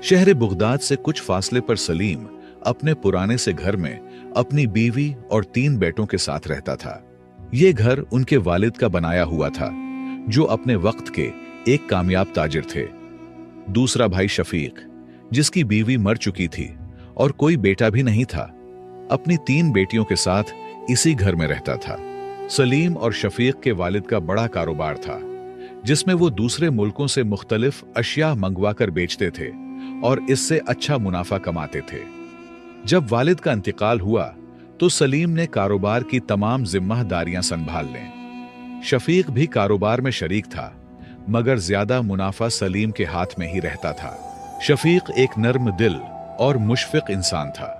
शहर बगदाद से कुछ फासले पर सलीम अपने पुराने से घर में अपनी बीवी और 3 बेटों के साथ रहता था। ये घर उनके वालिद का बनाया हुआ था, जो अपने वक्त के एक कामयाब ताजिर थे। दूसरा भाई शफीक, जिसकी बीवी मर चुकी थी और कोई बेटा भी नहीं था, अपनी 3 बेटियों के साथ इसी घर में रहता था। सलीम और शफीक के वालिद का बड़ा कारोबार था, जिसमें वो दूसरे मुल्कों से मुख्तलिफ अशिया मंगवाकर बेचते थे और इससे अच्छा मुनाफा कमाते थे। जब वालिद का इंतकाल हुआ तो सलीम ने कारोबार की तमाम जिम्मेदारियां संभाल लें। शफीक भी कारोबार में शरीक था, मगर ज्यादा मुनाफा सलीम के हाथ में ही रहता था। शफीक एक नर्म दिल और मुशफिक इंसान था।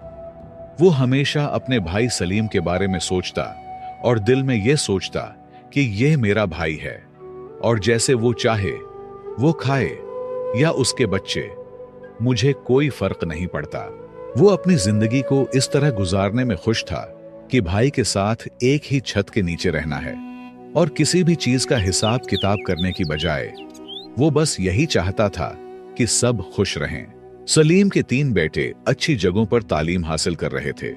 वो हमेशा अपने भाई सलीम के बारे में सोचता और दिल में यह सोचता कि यह मेरा भाई है और जैसे वो चाहे वो खाए या उसके बच्चे, मुझे कोई फर्क नहीं पड़ता। वो अपनी जिंदगी को इस तरह गुजारने में खुश था कि भाई के साथ एक ही छत के नीचे रहना है और किसी भी चीज का हिसाब किताब करने की बजाय वो बस यही चाहता था कि सब खुश रहें। सलीम के 3 बेटे अच्छी जगहों पर तालीम हासिल कर रहे थे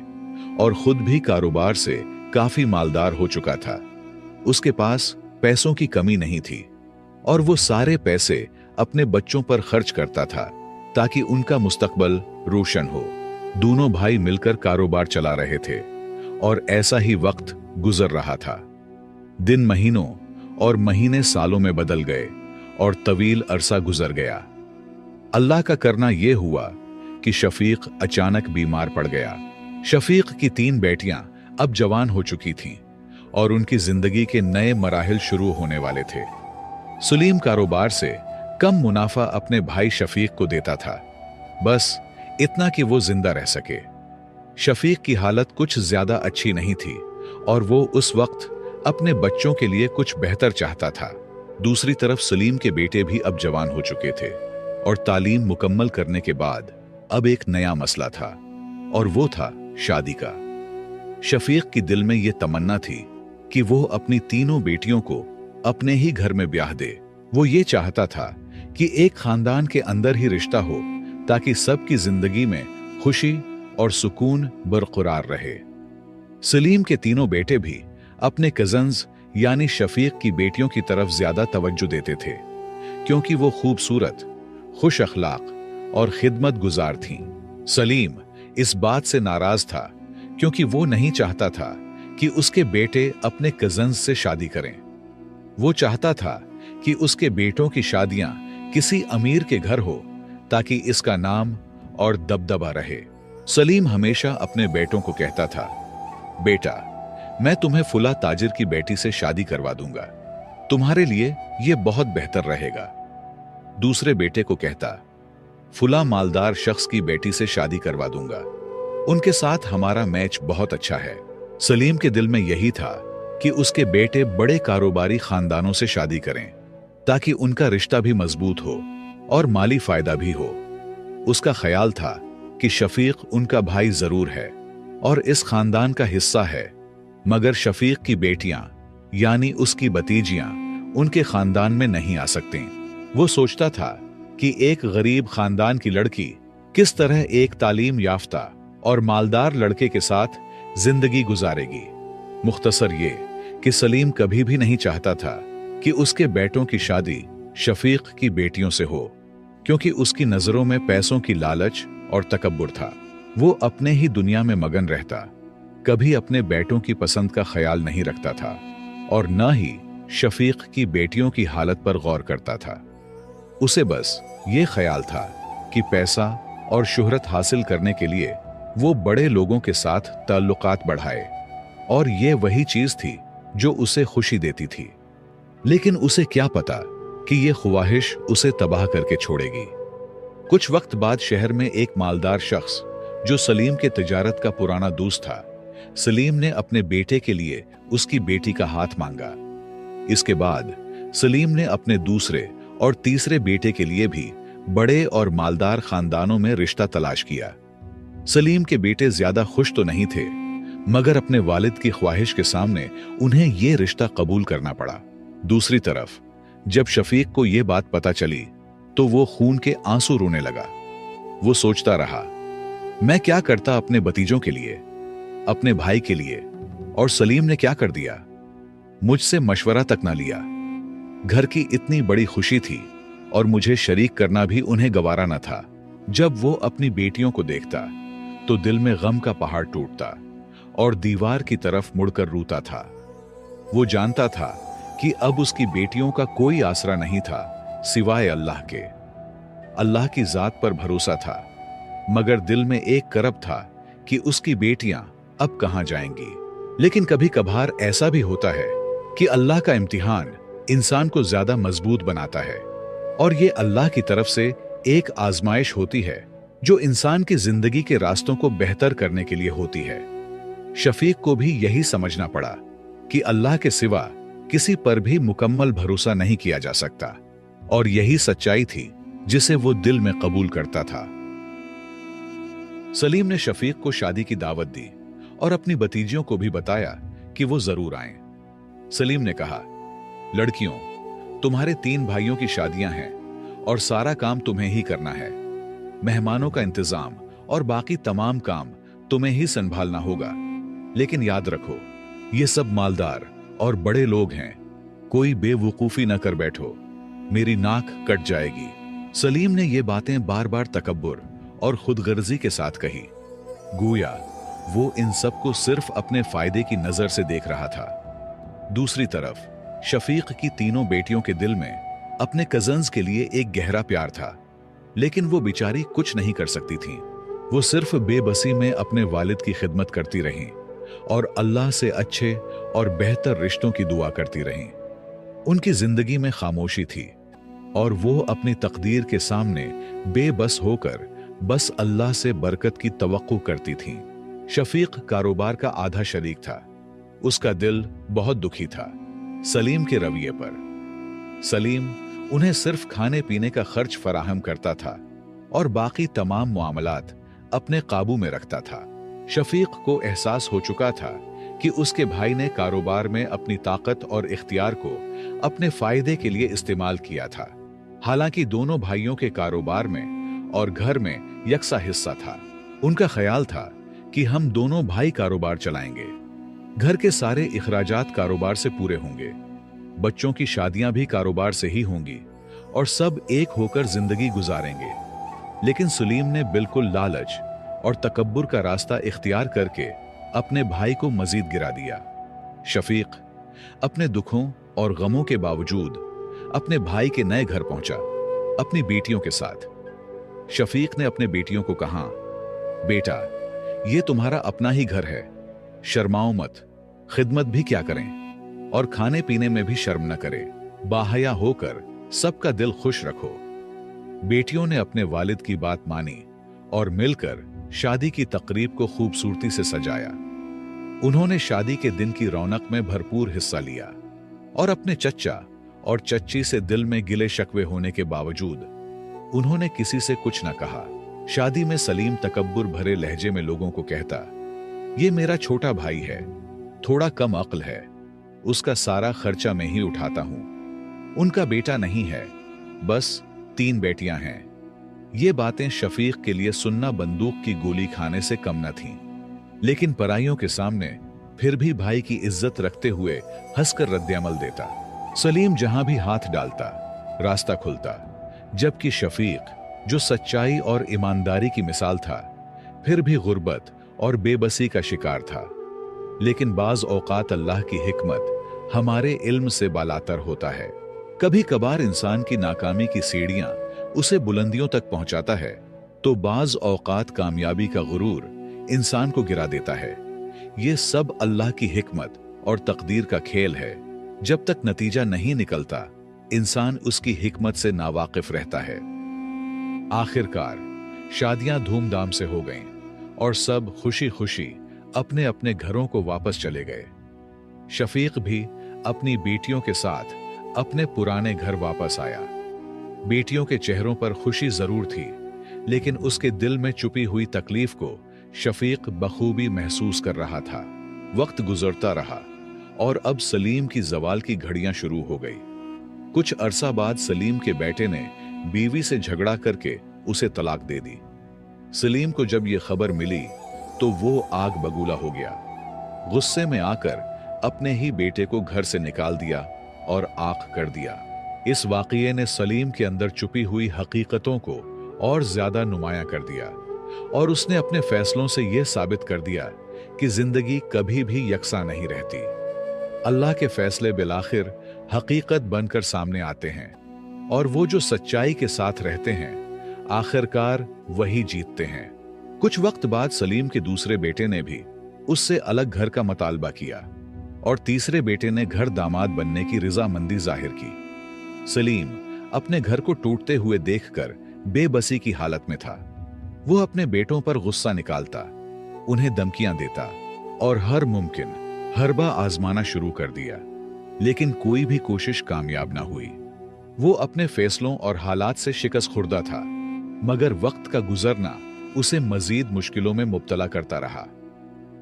और खुद भी कारोबार से काफी मालदार हो चुका था। उसके पास पैसों की कमी नहीं थी और वो सारे पैसे अपने बच्चों पर खर्च करता था ताकि उनका मुस्तकबल रोशन हो। दोनों भाई मिलकर कारोबार चला रहे थे और ऐसा ही वक्त गुजर रहा था। दिन महीनों और महीने सालों में बदल गए और तवील अरसा गुजर गया। अल्लाह का करना यह हुआ कि शफीक अचानक बीमार पड़ गया। शफीक की 3 बेटियां अब जवान हो चुकी थीं और उनकी जिंदगी के नए मराहिल शुरू होने वाले थे। सलीम कारोबार से कम मुनाफा अपने भाई शफीक को देता था, बस इतना कि वो जिंदा रह सके। शफीक की हालत कुछ ज्यादा अच्छी नहीं थी और वो उस वक्त अपने बच्चों के लिए कुछ बेहतर चाहता था। दूसरी तरफ सलीम के बेटे भी अब जवान हो चुके थे और तालीम मुकम्मल करने के बाद अब एक नया मसला था और वो था शादी का। शफीक की दिल में यह तमन्ना थी कि वो अपनी तीनों बेटियों को अपने ही घर में ब्याह दे। वो ये चाहता था कि एक खानदान के अंदर ही रिश्ता हो ताकि सबकी जिंदगी में खुशी और सुकून बरकरार रहे। सलीम के तीनों बेटे भी अपने कजन्स यानी शफीक की बेटियों की तरफ ज्यादा तवज्जो देते थे, क्योंकि वो खूबसूरत, खुश अखलाक और खिदमत गुजार थीं। सलीम इस बात से नाराज था क्योंकि वो नहीं चाहता था कि उसके बेटे अपने कजन्स से शादी करें। वो चाहता था कि उसके बेटों की शादियां किसी अमीर के घर हो ताकि इसका नाम और दबदबा रहे। सलीम हमेशा अपने बेटों को कहता था, बेटा, मैं तुम्हें फुला ताजिर की बेटी से शादी करवा दूंगा, तुम्हारे लिए यह बहुत बेहतर रहेगा। दूसरे बेटे को कहता, फुला मालदार शख्स की बेटी से शादी करवा दूंगा, उनके साथ हमारा मैच बहुत अच्छा है। सलीम के दिल में यही था कि उसके बेटे बड़े कारोबारी खानदानों से शादी करें ताकि उनका रिश्ता भी मजबूत हो और माली फायदा भी हो। उसका ख्याल था कि शफीक उनका भाई जरूर है और इस खानदान का हिस्सा है, मगर शफीक की बेटियां यानी उसकी भतीजियां उनके खानदान में नहीं आ सकती। वो सोचता था कि एक गरीब खानदान की लड़की किस तरह एक तालीम याफ्ता और मालदार लड़के के साथ जिंदगी गुजारेगी। मुख्तसर ये कि सलीम कभी भी नहीं चाहता था कि उसके बेटों की शादी शफीक की बेटियों से हो, क्योंकि उसकी नजरों में पैसों की लालच और तकब्बुर था। वो अपने ही दुनिया में मगन रहता, कभी अपने बेटों की पसंद का ख्याल नहीं रखता था और न ही शफीक की बेटियों की हालत पर गौर करता था। उसे बस ये ख्याल था कि पैसा और शुहरत हासिल करने के लिए वो बड़े लोगों के साथ ताल्लुकात बढ़ाए और ये वही चीज थी जो उसे खुशी देती थी। लेकिन उसे क्या पता कि ये ख्वाहिश उसे तबाह करके छोड़ेगी। कुछ वक्त बाद शहर में एक मालदार शख्स जो सलीम के तिजारत का पुराना दोस्त था, सलीम ने अपने बेटे के लिए उसकी बेटी का हाथ मांगा। इसके बाद सलीम ने अपने दूसरे और तीसरे बेटे के लिए भी बड़े और मालदार खानदानों में रिश्ता तलाश किया। सलीम के बेटे ज्यादा खुश तो नहीं थे, मगर अपने वालिद की ख्वाहिश के सामने उन्हें यह रिश्ता कबूल करना पड़ा। दूसरी तरफ जब शफीक को यह बात पता चली तो वो खून के आंसू रोने लगा। वो सोचता रहा, मैं क्या करता अपने भतीजों के लिए, अपने भाई के लिए, और सलीम ने क्या कर दिया, मुझसे मशवरा तक ना लिया। घर की इतनी बड़ी खुशी थी और मुझे शरीक करना भी उन्हें गवारा न था। जब वो अपनी बेटियों को देखता तो दिल में गम का पहाड़ टूटता और दीवार की तरफ मुड़कर रोता था। वो जानता था कि अब उसकी बेटियों का कोई आसरा नहीं था सिवाय अल्लाह के। अल्लाह की जात पर भरोसा था, मगर दिल में एक करब था कि उसकी बेटियां अब कहां जाएंगी। लेकिन कभी कभार ऐसा भी होता है कि अल्लाह का इम्तिहान इंसान को ज्यादा मजबूत बनाता है, और ये अल्लाह की तरफ से एक आजमाइश होती है जो इंसान की जिंदगी के रास्तों को बेहतर करने के लिए होती है। शफीक को भी यही समझना पड़ा कि अल्लाह के सिवा किसी पर भी मुकम्मल भरोसा नहीं किया जा सकता, और यही सच्चाई थी जिसे वो दिल में कबूल करता था। सलीम ने शफीक को शादी की दावत दी और अपनी भतीजियों को भी बताया कि वो जरूर आएं। सलीम ने कहा, लड़कियों, तुम्हारे 3 भाइयों की शादियां हैं और सारा काम तुम्हें ही करना है। मेहमानों का इंतजाम और बाकी तमाम काम तुम्हें ही संभालना होगा। लेकिन याद रखो, ये सब मालदार और बड़े लोग हैं, कोई बेवकूफी न कर बैठो, मेरी नाक कट जाएगी। सलीम ने ये बातें बार बार तकब्बुर और खुदगर्जी के साथ कही, गोया वो इन सबको सिर्फ अपने फायदे की नजर से देख रहा था। दूसरी तरफ शफीक की तीनों बेटियों के दिल में अपने कजन्स के लिए एक गहरा प्यार था, लेकिन वो बेचारी कुछ नहीं कर सकती थीं। वो सिर्फ बेबसी में अपने वालिद की खिदमत करती रहीं और अल्लाह से अच्छे और बेहतर रिश्तों की दुआ करती रहीं। उनकी जिंदगी में खामोशी थी और वो अपनी तकदीर के सामने बेबस होकर बस अल्लाह से बरकत की तवक्को करती थीं। शफीक कारोबार का आधा शरीक था। उसका दिल बहुत दुखी था सलीम के रवैये पर। सलीम उन्हें सिर्फ खाने पीने का खर्च फराहम करता था और बाकी तमाम मामलात अपने काबू में रखता था। शफीक को एहसास हो चुका था कि उसके भाई ने कारोबार में अपनी ताकत और इख्तियार को अपने फायदे के लिए इस्तेमाल किया था। हालांकि दोनों भाइयों के कारोबार में और घर में यकसा हिस्सा था। उनका ख्याल था कि हम दोनों भाई कारोबार चलाएंगे, घर के सारे इखराजात कारोबार से पूरे होंगे, बच्चों की शादियां भी कारोबार से ही होंगी और सब एक होकर जिंदगी गुजारेंगे। लेकिन सलीम ने बिल्कुल लालच और तकब्बुर का रास्ता इख्तियार करके अपने भाई को मजीद गिरा दिया। शफीक अपने दुखों और गमों के बावजूद अपने भाई के नए घर पहुंचा, अपनी बेटियों के साथ। शफीक ने अपने बेटियों को कहा, बेटा, ये तुम्हारा अपना ही घर है, शर्माओ मत, खिदमत भी क्या करें और खाने पीने में भी शर्म न करें, बाहया होकर सबका दिल खुश रखो। बेटियों ने अपने वालिद की बात मानी और मिलकर शादी की तकरीब को खूबसूरती से सजाया। उन्होंने शादी के दिन की रौनक में भरपूर हिस्सा लिया और अपने चच्चा और चच्ची से दिल में गिले शक्वे होने के बावजूद उन्होंने किसी से कुछ न कहा। शादी में सलीम तकब्बुर भरे लहजे में लोगों को कहता, ये मेरा छोटा भाई है, थोड़ा कम अक्ल है, उसका सारा खर्चा मैं ही उठाता हूं। उनका बेटा नहीं है, बस 3 बेटियां हैं। ये बातें शफीक के लिए सुन्ना बंदूक की गोली खाने से कम न थीं। लेकिन पराइयों के सामने फिर भी भाई की इज्जत रखते हुए हंसकर रद्द-ए-अमल देता। सलीम जहां भी हाथ डालता रास्ता खुलता, जबकि शफीक जो सच्चाई और ईमानदारी की मिसाल था, फिर भी गुर्बत और बेबसी का शिकार था। लेकिन बाज औकात अल्लाह की हिकमत हमारे इल्म से बालातर होता है। कभी कभार इंसान की नाकामी की सीढ़ियां उसे बुलंदियों तक पहुंचाता है, तो बाज औकात कामयाबी का गुरूर इंसान को गिरा देता है। ये सब अल्लाह की हिकमत और तकदीर का खेल है। जब तक नतीजा नहीं निकलता, इंसान उसकी हिकमत से नावाकिफ रहता है। आखिरकार शादियां धूमधाम से हो गईं और सब खुशी खुशी अपने अपने घरों को वापस चले गए। शफीक भी अपनी बेटियों के साथ अपने पुराने घर वापस आया। बेटियों के चेहरों पर खुशी जरूर थी, लेकिन उसके दिल में छुपी हुई तकलीफ को शफीक बखूबी महसूस कर रहा था। वक्त गुजरता रहा और अब सलीम की जवाल की घड़ियां शुरू हो गई। कुछ अरसा बाद सलीम के बेटे ने बीवी से झगड़ा करके उसे तलाक दे दी। सलीम को जब ये खबर मिली तो वो आग बबूला हो गया। गुस्से में आकर अपने ही बेटे को घर से निकाल दिया और आग कर दिया। इस वाकये ने सलीम के अंदर छुपी हुई हकीकतों को और ज्यादा नुमायां कर दिया और उसने अपने फैसलों से यह साबित कर दिया कि जिंदगी कभी भी यकसा नहीं रहती। अल्लाह के फैसले बिलाखिर हकीकत बनकर सामने आते हैं और वो जो सच्चाई के साथ रहते हैं आखिरकार वही जीतते हैं। कुछ वक्त बाद सलीम के दूसरे बेटे ने भी उससे अलग घर का मतालबा किया और तीसरे बेटे ने घर दामाद बनने की रजामंदी जाहिर की। सलीम अपने घर को टूटते हुए देखकर बेबसी की हालत में था। वो अपने बेटों पर गुस्सा निकालता, उन्हें धमकियां देता और हर मुमकिन हरबा आजमाना शुरू कर दिया, लेकिन कोई भी कोशिश कामयाब ना हुई। वो अपने फैसलों और हालात से शिकस्त खुर्दा था, मगर वक्त का गुजरना उसे मजीद मुश्किलों में मुब्तला करता रहा।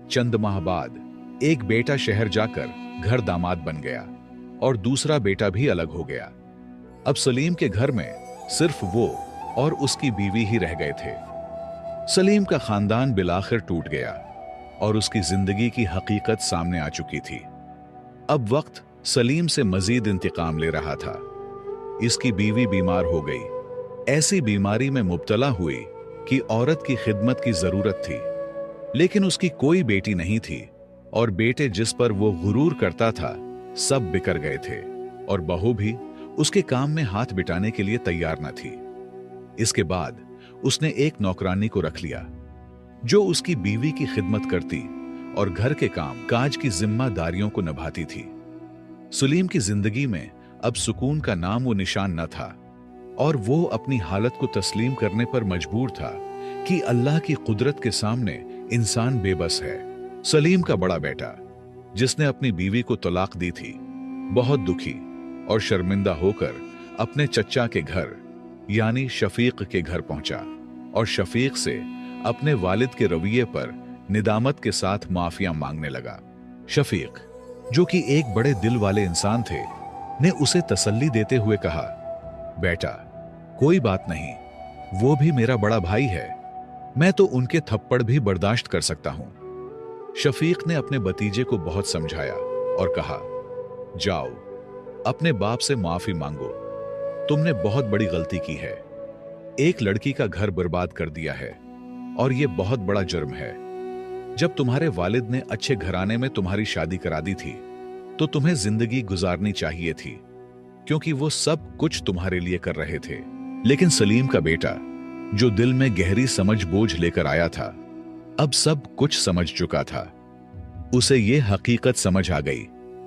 चंद माह बाद एक बेटा शहर जाकर घर दामाद बन गया और दूसरा बेटा भी अलग हो गया। अब सलीम के घर में सिर्फ वो और उसकी बीवी ही रह गए थे। सलीम का खानदान बिलाखिर टूट गया और उसकी जिंदगी की हकीकत सामने आ चुकी थी। अब वक्त सलीम से मजीद इंतकाम ले रहा था। इसकी बीवी बीमार हो गई। ऐसी बीमारी में मुब्तला हुई कि औरत की खिदमत की जरूरत थी, लेकिन उसकी कोई बेटी नहीं थी और बेटे जिस पर वो गुरूर करता था सब बिखर गए थे और बहू भी उसके काम में हाथ बिटाने के लिए तैयार न थी। इसके बाद उसने एक नौकरानी को रख लिया जो उसकी बीवी की खिदमत करती और घर के काम काज की जिम्मेदारियों को निभाती थी। सलीम की जिंदगी में अब सुकून का नाम व निशान न था और वो अपनी हालत को तस्लीम करने पर मजबूर था कि अल्लाह की कुदरत के सामने इंसान बेबस है। सलीम का बड़ा बेटा, जिसने अपनी बीवी को तलाक दी थी, बहुत दुखी और शर्मिंदा होकर अपने चचा के घर यानी शफीक के घर पहुंचा और शफीक से अपने वालिद के रवैये पर निदामत के साथ माफिया मांगने लगा। शफीक, जो कि एक बड़े दिल वाले इंसान थे, ने उसे तसल्ली देते हुए कहा, बेटा कोई बात नहीं, वो भी मेरा बड़ा भाई है, मैं तो उनके थप्पड़ भी बर्दाश्त कर सकता हूं। शफीक ने अपने भतीजे को बहुत समझाया और कहा, जाओ अपने बाप से माफी मांगो, तुमने बहुत बड़ी गलती की है, एक लड़की का घर बर्बाद कर दिया है और यह बहुत बड़ा जुर्म है। जब तुम्हारे वालिद ने अच्छे घराने में तुम्हारी शादी करा दी थी तो तुम्हें जिंदगी गुजारनी चाहिए थी, क्योंकि वो सब कुछ तुम्हारे लिए कर रहे थे। लेकिन सलीम का बेटा, जो दिल में गहरी समझ बोझ लेकर आया था, अब सब कुछ समझ चुका था। उसे यह हकीकत समझ आ गई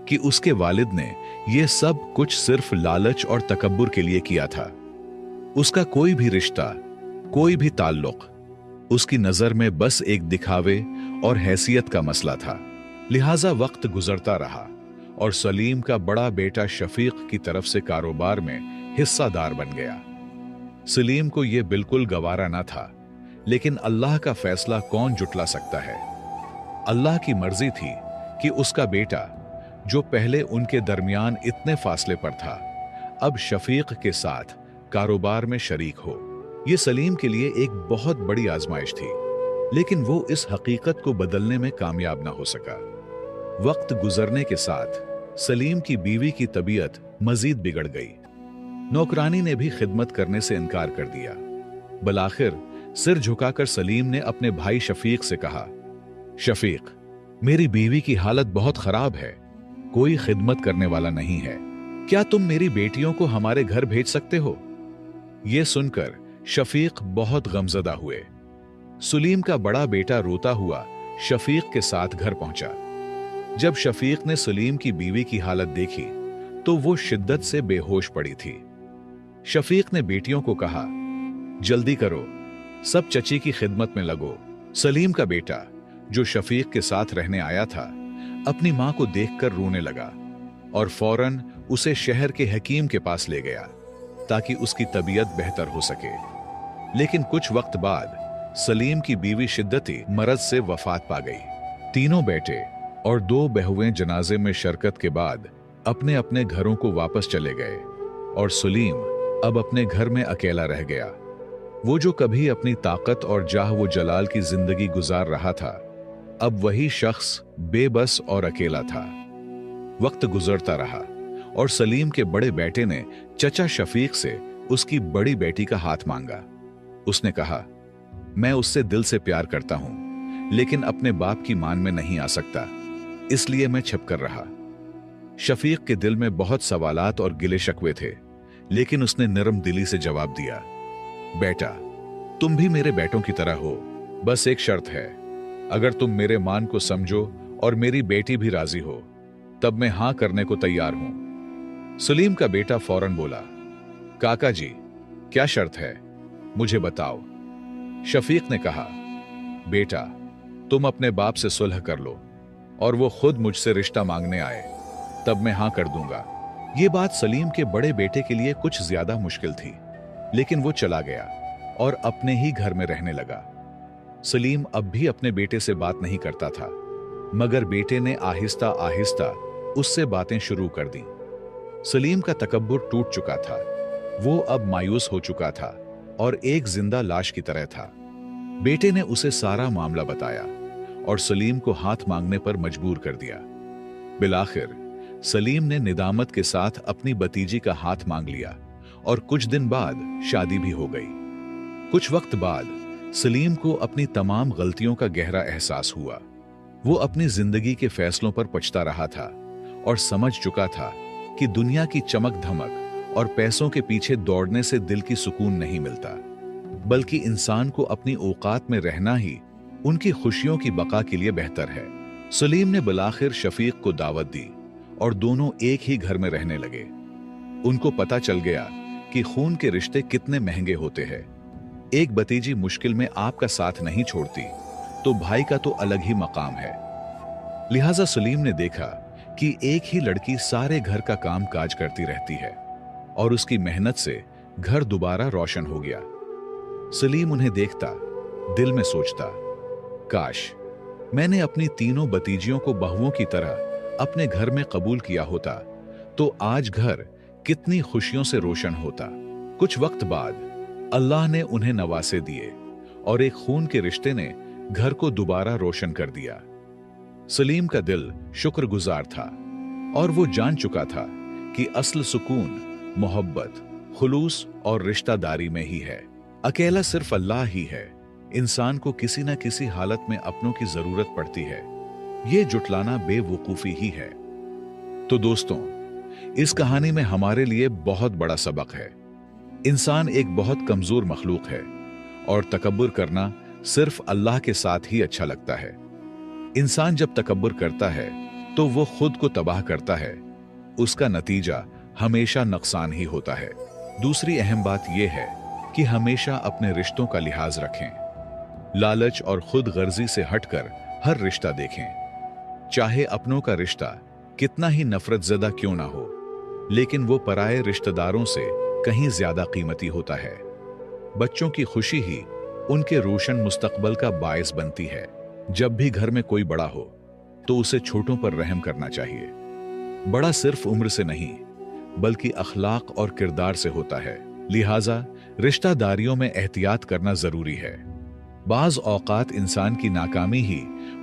कि उसके वालिद ने यह सब कुछ सिर्फ लालच और तकब्बुर के लिए किया था। उसका कोई भी रिश्ता, कोई भी ताल्लुक उसकी नजर में बस एक दिखावे और हैसियत का मसला था। लिहाजा वक्त गुजरता रहा और सलीम का बड़ा बेटा शफीक की तरफ से कारोबार में हिस्सादार बन गया। सलीम को यह बिल्कुल गवारा न था, लेकिन अल्लाह का फैसला कौन जुटला सकता है। अल्लाह की मर्जी थी कि उसका बेटा, जो पहले उनके दरमियान इतने फासले पर था, अब शफीक के साथ कारोबार में शरीक हो। यह सलीम के लिए एक बहुत बड़ी आजमाइश थी, लेकिन वो इस हकीकत को बदलने में कामयाब ना हो सका। वक्त गुजरने के साथ सलीम की बीवी की तबीयत मजीद बिगड़ गई। नौकरानी ने भी खिदमत करने से इनकार कर दिया। बलाखिर सिर झुकाकर सलीम ने अपने भाई शफीक से कहा, शफीक, मेरी बीवी की हालत बहुत खराब है, कोई खिदमत करने वाला नहीं है, क्या तुम मेरी बेटियों को हमारे घर भेज सकते हो? यह सुनकर शफीक बहुत गमजदा हुए। सलीम का बड़ा बेटा रोता हुआ शफीक के साथ घर पहुंचा। जब शफीक ने सलीम की बीवी की हालत देखी तो वो शिद्दत से बेहोश पड़ी थी। शफीक ने बेटियों को कहा, जल्दी करो, सब चची की खिदमत में लगो। सलीम का बेटा, जो शफीक के साथ रहने आया था, अपनी मां को देखकर रोने लगा और फौरन उसे शहर के हकीम के पास ले गया ताकि उसकी तबीयत बेहतर हो सके। लेकिन कुछ वक्त बाद सलीम की बीवी शिद्दती मरज से वफात पा गई। तीनों बेटे और 2 बहुएं जनाजे में शिरकत के बाद अपने अपने घरों को वापस चले गए और सलीम अब अपने घर में अकेला रह गया। वो जो कभी अपनी ताकत और जाह व जलाल की जिंदगी गुजार रहा था, अब वही शख्स बेबस और अकेला था। वक्त गुजरता रहा और सलीम के बड़े बेटे ने चचा शफीक से उसकी बड़ी बेटी का हाथ मांगा। उसने कहा, मैं उससे दिल से प्यार करता हूं, लेकिन अपने बाप की मान में नहीं आ सकता, इसलिए मैं छिप कर रहा। शफीक के दिल में बहुत सवालात और गिले शिकवे थे, लेकिन उसने नरम दिली से जवाब दिया, बेटा, तुम भी मेरे बेटों की तरह हो, बस एक शर्त है, अगर तुम मेरे मान को समझो और मेरी बेटी भी राजी हो, तब मैं हां करने को तैयार हूं। सलीम का बेटा फौरन बोला, काका जी, क्या शर्त है, मुझे बताओ। शफीक ने कहा, बेटा, तुम अपने बाप से सुलह कर लो और वो खुद मुझसे रिश्ता मांगने आए, तब मैं हां कर दूंगा। ये बात सलीम के बड़े बेटे के लिए कुछ ज्यादा मुश्किल थी, लेकिन वो चला गया और अपने ही घर में रहने लगा। सलीम अब भी अपने बेटे से बात नहीं करता था, मगर बेटे ने आहिस्ता आहिस्ता उससे बातें शुरू कर दी। सलीम का तकब्बुर टूट चुका था, वो अब मायूस हो चुका था और एक जिंदा लाश की तरह था। बेटे ने उसे सारा मामला बताया और सलीम को हाथ मांगने पर मजबूर कर दिया। बिलाखिर सलीम ने निदामत के साथ अपनी भतीजी का हाथ मांग लिया और कुछ दिन बाद शादी भी हो गई। कुछ वक्त बाद सलीम को अपनी तमाम गलतियों का गहरा एहसास हुआ। वो अपनी जिंदगी के फैसलों पर पछता रहा था और समझ चुका था कि दुनिया की चमक धमक और पैसों के पीछे दौड़ने से दिल की सुकून नहीं मिलता, बल्कि इंसान को अपनी औकात में रहना ही उनकी खुशियों की बका के लिए बेहतर है। सलीम ने बिलाखिर शफीक को दावत दी और दोनों एक ही घर में रहने लगे। उनको पता चल गया कि खून के रिश्ते कितने महंगे होते हैं। एक भतीजी मुश्किल में आपका साथ नहीं छोड़ती, तो भाई का तो अलग ही मकाम है। लिहाजा सलीम ने देखा कि एक ही लड़की सारे घर का काम काज करती रहती है और उसकी मेहनत से घर दोबारा रोशन हो गया। सलीम उन्हें देखता, दिल में सोचता, काश मैंने अपनी तीनों भतीजियों को बहुओं की तरह अपने घर में कबूल किया होता, तो आज घर कितनी खुशियों से रोशन होता। कुछ वक्त बाद अल्लाह ने उन्हें नवासे दिए और एक खून के रिश्ते ने घर को दोबारा रोशन कर दिया। सलीम का दिल शुक्रगुजार था और वो जान चुका था कि असल सुकून मोहब्बत, खुलूस और रिश्तादारी में ही है। अकेला सिर्फ अल्लाह ही है। इंसान को किसी न किसी हालत में अपनों की जरूरत पड़ती है, ये जुटलाना बेवकूफी ही है। तो दोस्तों, इस कहानी में हमारे लिए बहुत बड़ा सबक है। इंसान एक बहुत कमजोर मखलूक है और तकब्बुर करना सिर्फ अल्लाह के साथ ही अच्छा लगता है। इंसान जब तकब्बुर करता है तो वो खुद को तबाह करता है, उसका नतीजा हमेशा नुकसान ही होता है। दूसरी अहम बात यह है कि हमेशा अपने रिश्तों का लिहाज रखें। लालच और खुद गर्जी से हटकर हर रिश्ता देखें। चाहे अपनों का रिश्ता कितना ही नफरत ज़दा क्यों ना हो, लेकिन वो पराये रिश्तेदारों से कहीं ज्यादा कीमती होता है। बच्चों की खुशी ही उनके रोशन मुस्तकबल का बायस बनती है। जब भी घर में कोई बड़ा हो तो उसे छोटों पर रहम करना चाहिए। बड़ा सिर्फ उम्र से नहीं, बल्कि अखलाक और किरदार से होता है। लिहाजा रिश्तेदारियों में एहतियात करना जरूरी है। बाज औकात इंसान की नाकामी ही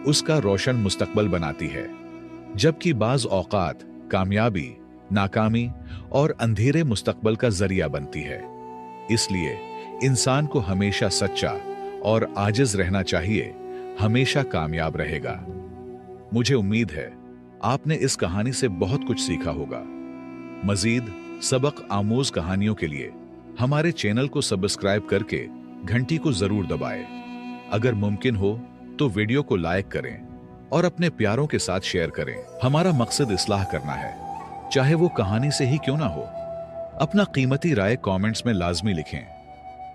उसका रोशन मुस्तकबल बनाती है, जबकि बाज औकात कामयाबी, नाकामी और अंधेरे मुस्तकबल का जरिया बनती है। इसलिए इंसान को हमेशा सच्चा और आजिज रहना चाहिए, हमेशा कामयाब रहेगा। मुझे उम्मीद है आपने इस कहानी से बहुत कुछ सीखा होगा। मजीद सबक आमोज कहानियों के लिए हमारे चैनल को सब्सक्राइब करके घंटी को जरूर दबाएं। अगर मुमकिन हो तो वीडियो को लाइक करें और अपने प्यारों के साथ शेयर करें। हमारा मकसद इस्लाह करना है, चाहे वो कहानी से ही क्यों ना हो। अपना कीमती राय कमेंट्स में लाजमी लिखें।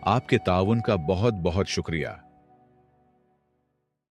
आपके ताउन का बहुत बहुत शुक्रिया।